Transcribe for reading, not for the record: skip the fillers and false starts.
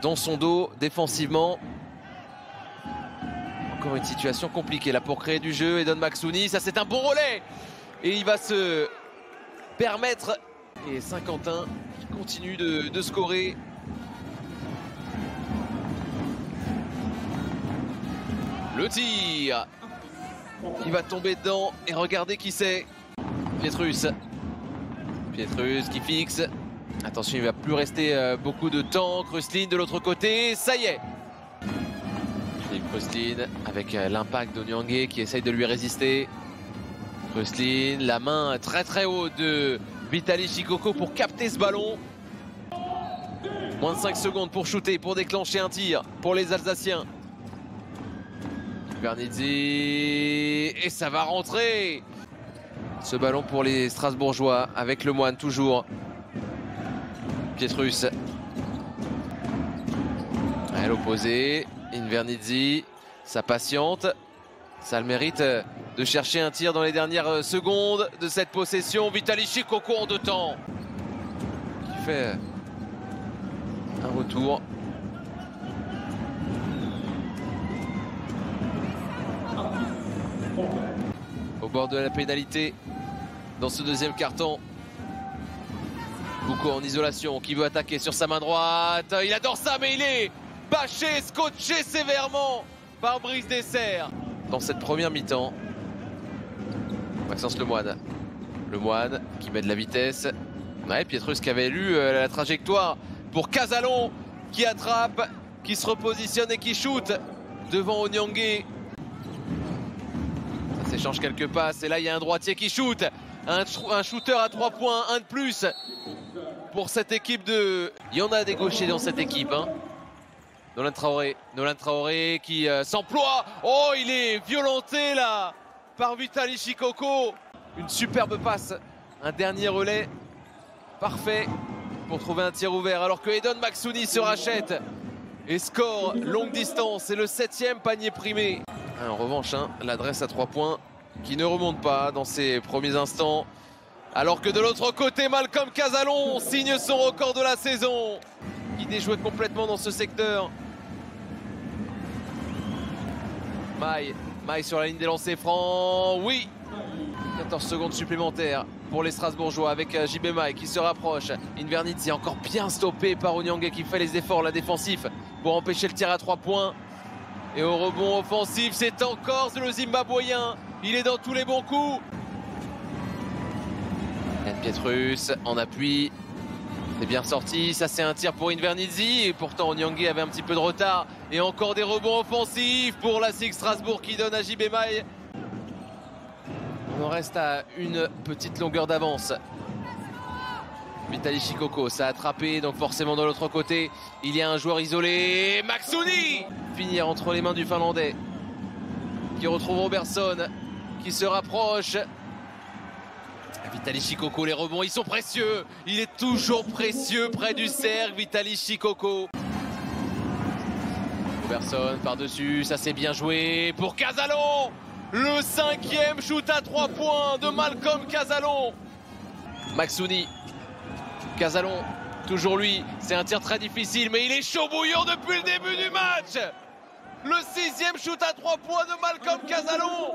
dans son dos défensivement. Encore une situation compliquée là pour créer du jeu. Edon Maxouni, ça c'est un bon relais. Et il va se permettre. Et Saint-Quentin qui continue de scorer. Le tir. Il va tomber dedans et regardez qui c'est. Pietrus. Pietrus qui fixe. Attention, il ne va plus rester beaucoup de temps. Krustlin de l'autre côté, ça y est. Philippe Krustlin avec l'impact d'Onyangé qui essaye de lui résister. Krustlin, la main très très haute de Vitaly Chikoko pour capter ce ballon. Moins de 5 secondes pour shooter, pour déclencher un tir pour les Alsaciens. Vernizzi, et ça va rentrer. Ce ballon pour les Strasbourgeois avec Le Moine toujours. Pietrus. À l'opposé, Invernizzi, ça patiente. Ça a le mérite de chercher un tir dans les dernières secondes de cette possession. Vitaly Chikoko en 2 temps. Qui fait un retour. Au bord de la pénalité dans ce deuxième carton. Boucaud en isolation qui veut attaquer sur sa main droite. Il adore ça, mais il est bâché, scotché sévèrement par Brice Dessert. Dans cette première mi-temps, Maxence Lemoine. Lemoine qui met de la vitesse. Ouais, Pietrus qui avait lu la trajectoire pour Casalon qui attrape, qui se repositionne et qui shoot devant Onyangé. Ça s'échange quelques passes et là il y a un droitier qui shoot. Un shooter à 3 points, un de plus pour cette équipe de... Il y en a des gauchers dans cette équipe. Hein. Nolan Traoré qui s'emploie. Oh, il est violenté là par Vitaly Chikoko. Une superbe passe. Un dernier relais parfait pour trouver un tir ouvert. Alors que Edon Maxouni se rachète et score longue distance. C'est le 7e panier primé. En revanche, hein, l'adresse à 3 points qui ne remonte pas dans ses premiers instants. Alors que de l'autre côté, Malcolm Casalon signe son record de la saison. Il déjouait complètement dans ce secteur. Maille sur la ligne des lancers francs. Oui, 14 secondes supplémentaires pour les Strasbourgeois avec JB Maille qui se rapproche. Invernizzi encore bien stoppé par Onyangé qui fait les efforts là, défensifs pour empêcher le tir à 3 points. Et au rebond offensif, c'est encore le Zimbabwéen. Il est dans tous les bons coups. Pietrus en appui. C'est bien sorti. Ça, c'est un tir pour Invernizzi. Et pourtant, Onyangé avait un petit peu de retard. Et encore des rebonds offensifs pour la SIG Strasbourg qui donne à JB Maille. On en reste à une petite longueur d'avance. Vitaly Chikoko, ça a attrapé. Donc forcément, de l'autre côté, il y a un joueur isolé. Maxouni! Finir entre les mains du Finlandais. Qui retrouve Robertson. Qui se rapproche. Vitaly Chikoko, les rebonds, ils sont précieux. Il est toujours précieux près du cercle, Vitaly Chikoko. Robertson par-dessus, ça c'est bien joué pour Casalon. Le 5e shoot à 3 points de Malcolm Casalon. Maxouni. Casalon, toujours lui. C'est un tir très difficile, mais il est chaud bouillant depuis le début du match. Le 6e shoot à 3 points de Malcolm Casalon.